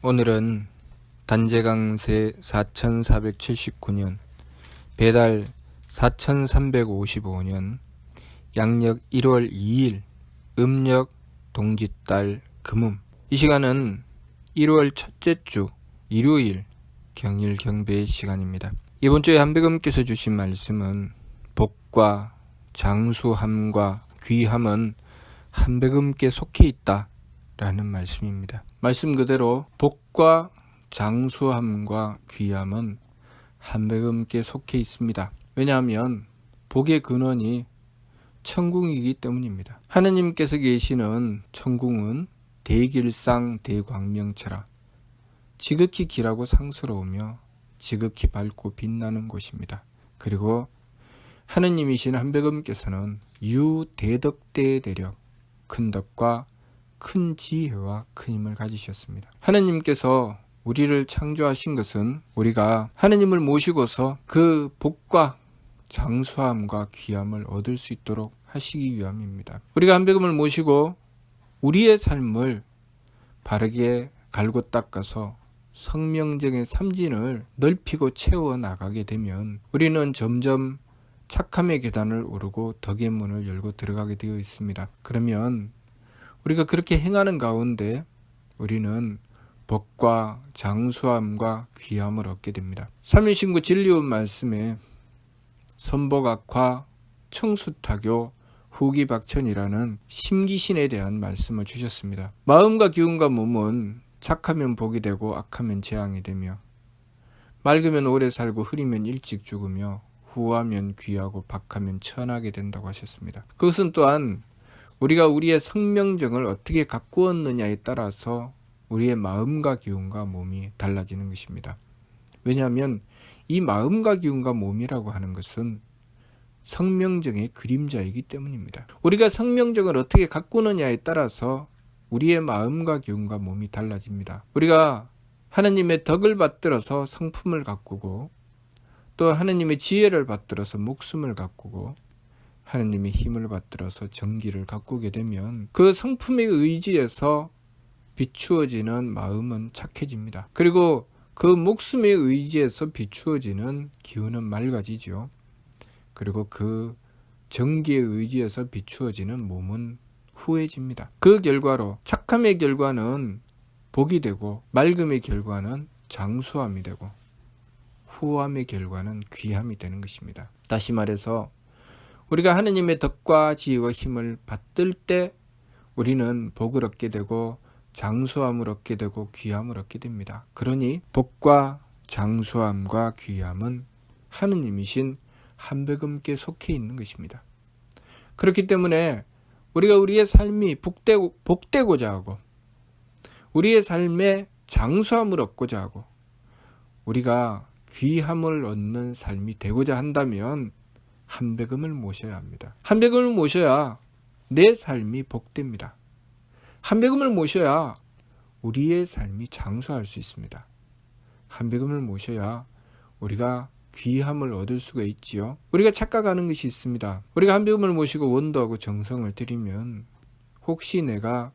오늘은 단재강세 4479년, 배달 4355년, 양력 1월 2일, 음력 동짓달 금음. 이 시간은 1월 첫째 주 일요일 경일 경배의 시간입니다. 이번 주에 한백음께서 주신 말씀은 복과 장수함과 귀함은 한백음께 속해 있다 라는 말씀입니다. 말씀 그대로 복과 장수함과 귀함은 한백음께 속해 있습니다. 왜냐하면 복의 근원이 천궁이기 때문입니다. 하느님께서 계시는 천궁은 대길상 대광명처라 지극히 길하고 상스러우며 지극히 밝고 빛나는 곳입니다. 그리고 하느님이신 한백음께서는 유대덕대의 대력, 큰 덕과 큰 지혜와 큰 힘을 가지셨습니다. 하느님께서 우리를 창조하신 것은 우리가 하느님을 모시고서 그 복과 장수함과 귀함을 얻을 수 있도록 하시기 위함입니다. 우리가 한백음을 모시고 우리의 삶을 바르게 갈고 닦아서 성명정의 삼진을 넓히고 채워 나가게 되면 우리는 점점 착함의 계단을 오르고 덕의 문을 열고 들어가게 되어 있습니다. 그러면 우리가 그렇게 행하는 가운데 우리는 복과 장수함과 귀함을 얻게 됩니다. 삼위신구 진리온 말씀에 선복악화 청수타교 후기박천이라는 심기신에 대한 말씀을 주셨습니다. 마음과 기운과 몸은 착하면 복이 되고 악하면 재앙이 되며 맑으면 오래 살고 흐리면 일찍 죽으며 후하면 귀하고 박하면 천하게 된다고 하셨습니다. 그것은 또한 우리가 우리의 성명정을 어떻게 가꾸었느냐에 따라서 우리의 마음과 기운과 몸이 달라지는 것입니다. 왜냐하면 이 마음과 기운과 몸이라고 하는 것은 성명정의 그림자이기 때문입니다. 우리가 성명정을 어떻게 가꾸느냐에 따라서 우리의 마음과 기운과 몸이 달라집니다. 우리가 하느님의 덕을 받들어서 성품을 가꾸고 또 하느님의 지혜를 받들어서 목숨을 가꾸고 하느님의 힘을 받들어서 정기를 가꾸게 되면 그 성품의 의지에서 비추어지는 마음은 착해집니다. 그리고 그 목숨의 의지에서 비추어지는 기운은 맑아지죠. 그리고 그 정기의 의지에서 비추어지는 몸은 후해집니다. 그 결과로 착함의 결과는 복이 되고 맑음의 결과는 장수함이 되고 후함의 결과는 귀함이 되는 것입니다. 다시 말해서 우리가 하느님의 덕과 지혜와 힘을 받들 때 우리는 복을 얻게 되고 장수함을 얻게 되고 귀함을 얻게 됩니다. 그러니 복과 장수함과 귀함은 하느님이신 한백음께 속해 있는 것입니다. 그렇기 때문에 우리가 우리의 삶이 복되고자 하고 우리의 삶에 장수함을 얻고자 하고 우리가 귀함을 얻는 삶이 되고자 한다면 한백음을 모셔야 합니다. 한백음을 모셔야 내 삶이 복됩니다. 한백음을 모셔야 우리의 삶이 장수할 수 있습니다. 한백음을 모셔야 우리가 귀함을 얻을 수가 있지요. 우리가 착각하는 것이 있습니다. 우리가 한백음을 모시고 원도하고 정성을 드리면 혹시 내가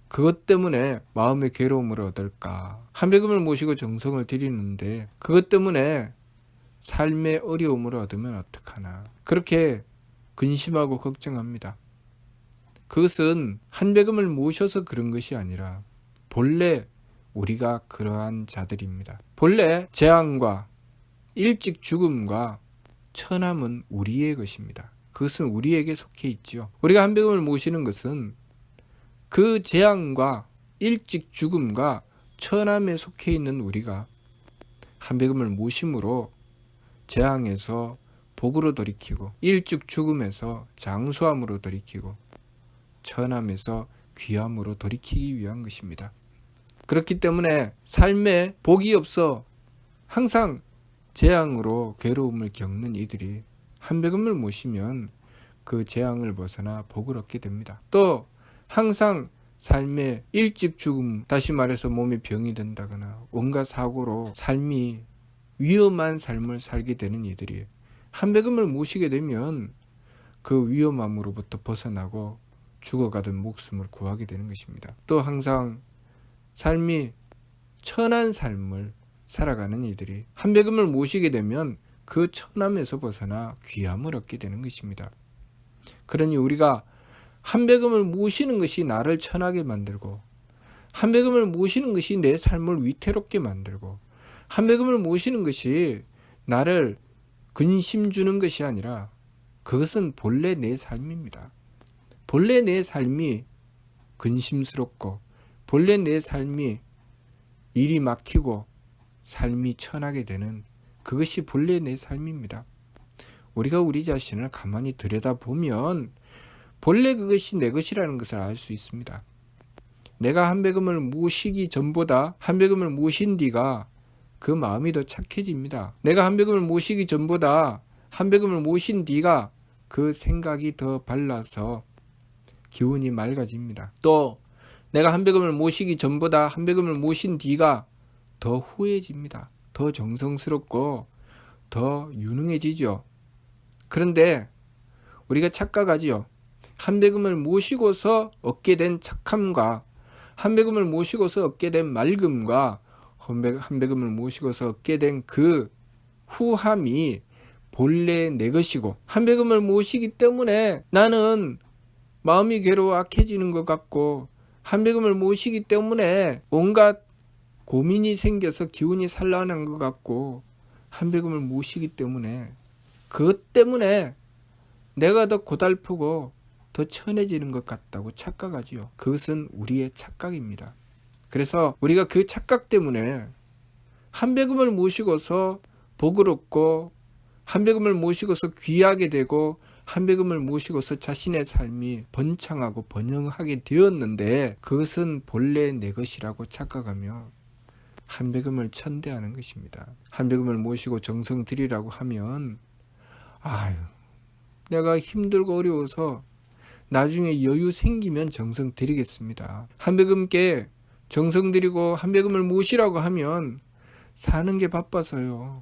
그것 때문에 마음의 괴로움을 얻을까? 한백음을 모시고 정성을 드리는데 그것 때문에 삶의 어려움을 얻으면 어떡하나? 그렇게 근심하고 걱정합니다. 그것은 한백음을 모셔서 그런 것이 아니라 본래 우리가 그러한 자들입니다. 본래 재앙과 일찍 죽음과 천함은 우리의 것입니다. 그것은 우리에게 속해 있죠. 우리가 한백음을 모시는 것은 그 재앙과 일찍 죽음과 천함에 속해 있는 우리가 한백음을 모심으로 재앙에서 복으로 돌이키고 일찍 죽음에서 장수함으로 돌이키고 천함에서 귀함으로 돌이키기 위한 것입니다. 그렇기 때문에 삶에 복이 없어 항상 재앙으로 괴로움을 겪는 이들이 한백음을 모시면 그 재앙을 벗어나 복을 얻게 됩니다. 또 항상 삶에 일찍 죽음, 다시 말해서 몸에 병이 된다거나 온갖 사고로 삶이 위험한 삶을 살게 되는 이들이 한백음을 모시게 되면 그 위험함으로부터 벗어나고 죽어가던 목숨을 구하게 되는 것입니다. 또 항상 삶이 천한 삶을 살아가는 이들이 한배금을 모시게 되면 그 천함에서 벗어나 귀함을 얻게 되는 것입니다. 그러니 우리가 한배금을 모시는 것이 나를 천하게 만들고, 한배금을 모시는 것이 내 삶을 위태롭게 만들고, 한배금을 모시는 것이 나를 근심 주는 것이 아니라 그것은 본래 내 삶입니다. 본래 내 삶이 근심스럽고, 본래 내 삶이 일이 막히고 삶이 천하게 되는 그것이 본래 내 삶입니다. 우리가 우리 자신을 가만히 들여다보면 본래 그것이 내 것이라는 것을 알 수 있습니다. 내가 한배금을 모시기 전보다 한배금을 모신 뒤가 그 마음이 더 착해집니다. 내가 한배금을 모시기 전보다 한배금을 모신 뒤가 그 생각이 더 발라서 기운이 맑아집니다. 또 내가 한배금을 모시기 전보다 한배금을 모신 뒤가 더 후해집니다. 더 정성스럽고 더 유능해지죠. 그런데 우리가 착각하지요. 한배금을 모시고서 얻게 된 착함과 한배금을 모시고서 얻게 된 맑음과 한배금을 모시고서 얻게 된 그 후함이 본래 내 것이고, 한배금을 모시기 때문에 나는 마음이 괴로워 악해지는 것 같고, 한배금을 모시기 때문에 온갖 고민이 생겨서 기운이 산란한 것 같고, 한배금을 모시기 때문에 그것 때문에 내가 더 고달프고 더 천해지는 것 같다고 착각하지요. 그것은 우리의 착각입니다. 그래서 우리가 그 착각 때문에 한배금을 모시고서 복을 얻고, 한배금을 모시고서 귀하게 되고, 한배금을 모시고서 자신의 삶이 번창하고 번영하게 되었는데 그것은 본래 내 것이라고 착각하며 한배금을 천대하는 것입니다. 한배금을 모시고 정성 들이라고 하면 내가 힘들고 어려워서 나중에 여유 생기면 정성 드리겠습니다. 한배금께 정성 드리고 한배금을 모시라고 하면 사는 게 바빠서요.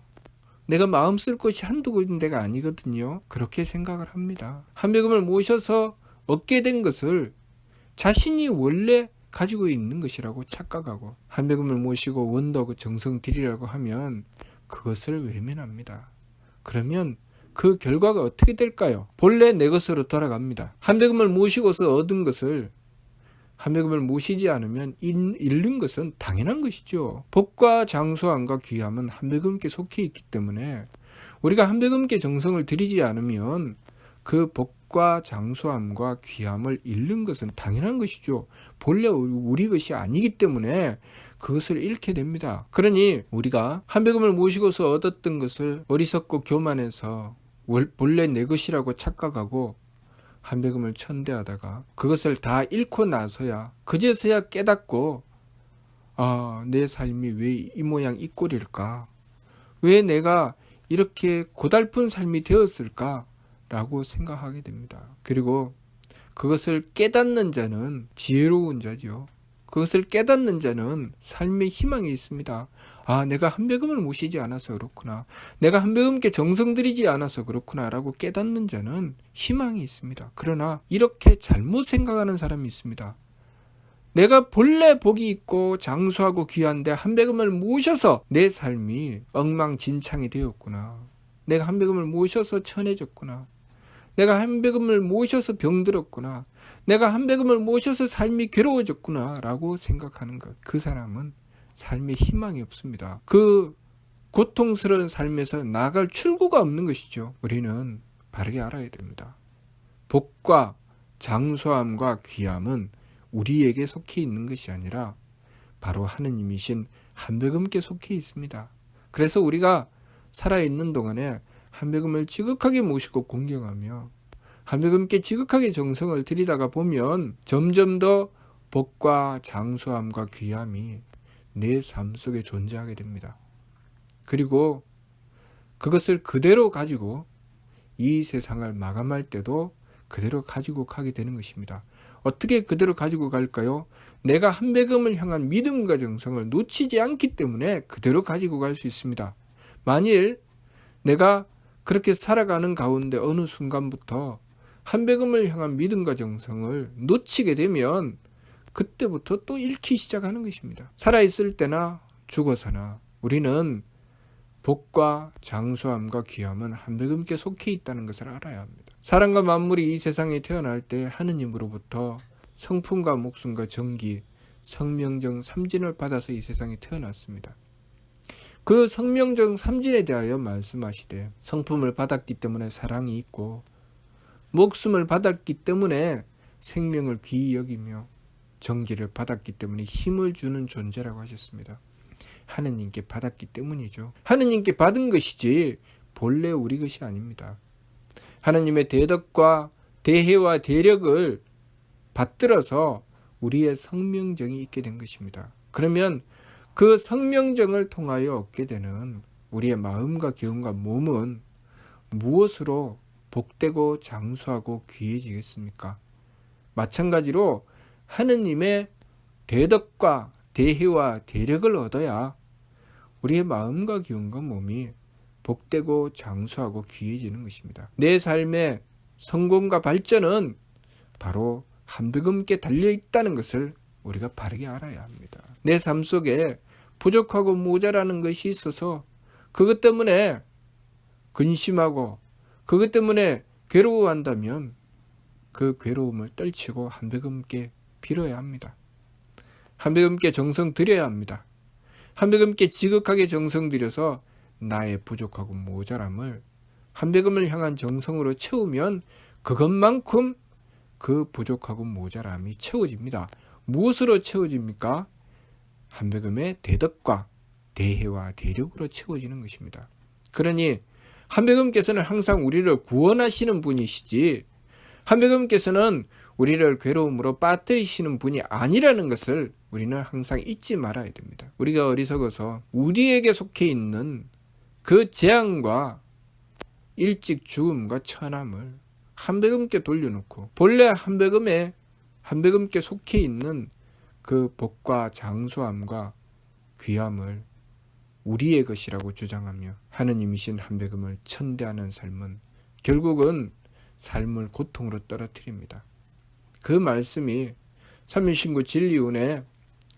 내가 마음 쓸 것이 한두 군데가 아니거든요. 그렇게 생각을 합니다. 한배금을 모셔서 얻게 된 것을 자신이 원래 가지고 있는 것이라고 착각하고, 한배금을 모시고 원도 정성 드리라고 하면 그것을 외면합니다. 그러면 그 결과가 어떻게 될까요? 본래 내 것으로 돌아갑니다. 한배금을 모시고서 얻은 것을 한배금을 모시지 않으면 잃는 것은 당연한 것이죠. 복과 장수함과 귀함은 한배금께 속해 있기 때문에 우리가 한배금께 정성을 들이지 않으면 그 복과 장수함과 귀함을 잃는 것은 당연한 것이죠. 본래 우리 것이 아니기 때문에 그것을 잃게 됩니다. 그러니 우리가 한배금을 모시고서 얻었던 것을 어리석고 교만해서 본래 내 것이라고 착각하고 한배금을 천대하다가 그것을 다 잃고 나서야 그제서야 깨닫고, 내 삶이 왜 이 모양 이 꼴일까? 왜 내가 이렇게 고달픈 삶이 되었을까? 라고 생각하게 됩니다. 그리고 그것을 깨닫는 자는 지혜로운 자죠. 그것을 깨닫는 자는 삶의 희망이 있습니다. 내가 한배금을 모시지 않아서 그렇구나. 내가 한배금께 정성 들이지 않아서 그렇구나 라고 깨닫는 자는 희망이 있습니다. 그러나 이렇게 잘못 생각하는 사람이 있습니다. 내가 본래 복이 있고 장수하고 귀한데 한배금을 모셔서 내 삶이 엉망진창이 되었구나. 내가 한배금을 모셔서 천해졌구나. 내가 한배금을 모셔서 병들었구나. 내가 한배금을 모셔서 삶이 괴로워졌구나 라고 생각하는 것. 그 사람은 삶에 희망이 없습니다. 그 고통스러운 삶에서 나아갈 출구가 없는 것이죠. 우리는 바르게 알아야 됩니다. 복과 장수함과 귀함은 우리에게 속해 있는 것이 아니라 바로 하느님이신 한배금께 속해 있습니다. 그래서 우리가 살아있는 동안에 한배금을 지극하게 모시고 공경하며 한배금께 지극하게 정성을 들이다가 보면 점점 더 복과 장수함과 귀함이 내 삶 속에 존재하게 됩니다. 그리고 그것을 그대로 가지고 이 세상을 마감할 때도 그대로 가지고 가게 되는 것입니다. 어떻게 그대로 가지고 갈까요? 내가 한배금을 향한 믿음과 정성을 놓치지 않기 때문에 그대로 가지고 갈 수 있습니다. 만일 내가 그렇게 살아가는 가운데 어느 순간부터 한배금을 향한 믿음과 정성을 놓치게 되면 그때부터 또 잃기 시작하는 것입니다. 살아있을 때나 죽어서나 우리는 복과 장수함과 귀함은 한백음께 속해 있다는 것을 알아야 합니다. 사람과 만물이 이 세상에 태어날 때 하느님으로부터 성품과 목숨과 정기, 성명정 삼진을 받아서 이 세상에 태어났습니다. 그 성명정 삼진에 대하여 말씀하시되 성품을 받았기 때문에 사랑이 있고 목숨을 받았기 때문에 생명을 귀히 여기며 정기를 받았기 때문에 힘을 주는 존재라고 하셨습니다. 하느님께 받았기 때문이죠. 하느님께 받은 것이지 본래 우리 것이 아닙니다. 하느님의 대덕과 대혜와 대력을 받들어서 우리의 성명정이 있게 된 것입니다. 그러면 그 성명정을 통하여 얻게 되는 우리의 마음과 기운과 몸은 무엇으로 복되고 장수하고 귀해지겠습니까? 마찬가지로 하느님의 대덕과 대혜와 대력을 얻어야 우리의 마음과 기운과 몸이 복되고 장수하고 귀해지는 것입니다. 내 삶의 성공과 발전은 바로 한백음께 달려있다는 것을 우리가 바르게 알아야 합니다. 내 삶 속에 부족하고 모자라는 것이 있어서 그것 때문에 근심하고 그것 때문에 괴로워한다면 그 괴로움을 떨치고 한백음께 빌어야 합니다. 한백음께 정성 드려야 합니다. 한백음께 지극하게 정성 들여서 나의 부족하고 모자람을 한백음을 향한 정성으로 채우면 그것만큼 그 부족하고 모자람이 채워집니다. 무엇으로 채워집니까? 한백음의 대덕과 대혜와 대력으로 채워지는 것입니다. 그러니 한백음께서는 항상 우리를 구원하시는 분이시지 한백음께서는 우리를 괴로움으로 빠뜨리시는 분이 아니라는 것을 우리는 항상 잊지 말아야 됩니다. 우리가 어리석어서 우리에게 속해 있는 그 재앙과 일찍 죽음과 천함을 한백음께 돌려놓고 본래 한백음께 속해 있는 그 복과 장수함과 귀함을 우리의 것이라고 주장하며 하느님이신 한백음을 천대하는 삶은 결국은 삶을 고통으로 떨어뜨립니다. 그 말씀이 삼일신구 진리운에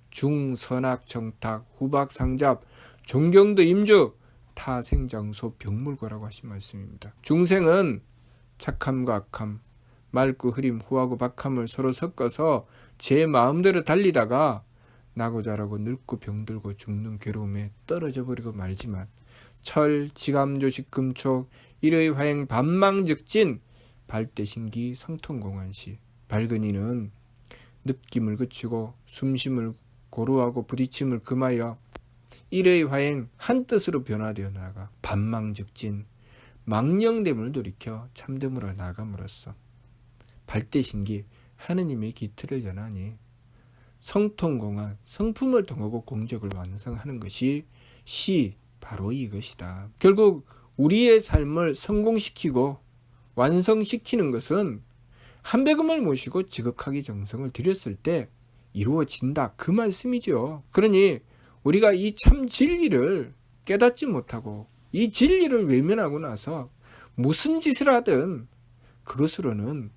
중선악 정탁 후박 상잡 존경도 임주 타생장소 병물거라고 하신 말씀입니다. 중생은 착함과 악함, 맑고 흐림, 후하고 박함을 서로 섞어서 제 마음대로 달리다가 나고 자라고 늙고 병들고 죽는 괴로움에 떨어져 버리고 말지만 철, 지감조식, 금촉, 일의 화행, 반망즉진, 발대신기, 성통공환시 밝은 이는 느낌을 그치고 숨심을 고루하고 부딪힘을 금하여 일의 화행 한 뜻으로 변화되어 나아가 반망즉진 망령됨을 돌이켜 참됨으로 나아감으로써 발대신기 하느님의 기틀을 연하니 성통공한 성품을 통하고 공적을 완성하는 것이 바로 이것이다. 결국 우리의 삶을 성공시키고 완성시키는 것은 한백음을 모시고 지극하게 정성을 들였을 때 이루어진다. 그 말씀이죠. 그러니 우리가 이 참 진리를 깨닫지 못하고 이 진리를 외면하고 나서 무슨 짓을 하든 그것으로는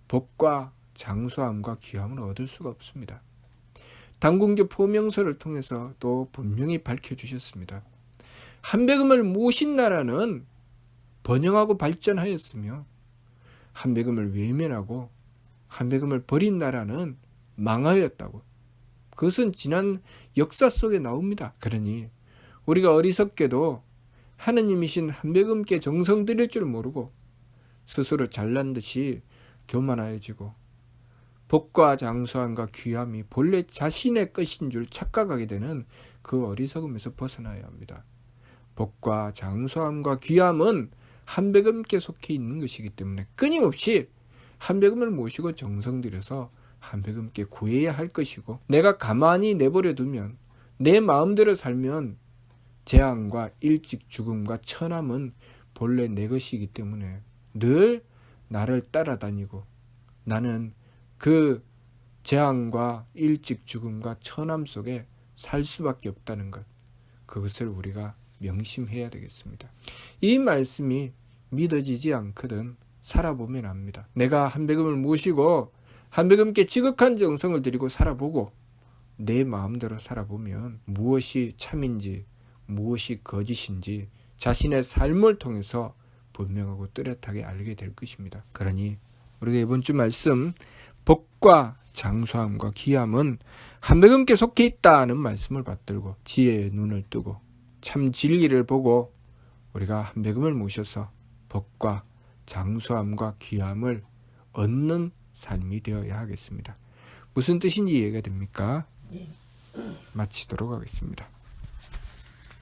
복과 장수함과 귀함을 얻을 수가 없습니다. 당군교 포명서를 통해서 또 분명히 밝혀주셨습니다. 한백음을 모신 나라는 번영하고 발전하였으며 한백음을 외면하고 한백음을 버린 나라는 망하였다고. 그것은 지난 역사 속에 나옵니다. 그러니 우리가 어리석게도 하느님이신 한백음께 정성 들일 줄 모르고 스스로 잘난 듯이 교만하여지고 복과 장수함과 귀함이 본래 자신의 것인 줄 착각하게 되는 그 어리석음에서 벗어나야 합니다. 복과 장수함과 귀함은 한백음께 속해 있는 것이기 때문에 끊임없이 한백음을 모시고 정성 들여서 한백음께 구해야 할 것이고 내가 가만히 내버려 두면 내 마음대로 살면 재앙과 일찍 죽음과 천함은 본래 내 것이기 때문에 늘 나를 따라다니고 나는 그 재앙과 일찍 죽음과 천함 속에 살 수밖에 없다는 것, 그것을 우리가 명심해야 되겠습니다. 이 말씀이 믿어지지 않거든 살아보면 압니다. 내가 한백음을 모시고 한백음께 지극한 정성을 들이고 살아보고 내 마음대로 살아보면 무엇이 참인지 무엇이 거짓인지 자신의 삶을 통해서 분명하고 뚜렷하게 알게 될 것입니다. 그러니 우리가 이번 주 말씀 복과 장수함과 귀함은 한백음께 속해 있다는 말씀을 받들고 지혜의 눈을 뜨고 참 진리를 보고 우리가 한백음을 모셔서 복과 장수함과 귀함을 얻는 삶이 되어야 하겠습니다. 무슨 뜻인지 이해가 됩니까? 마치도록 하겠습니다.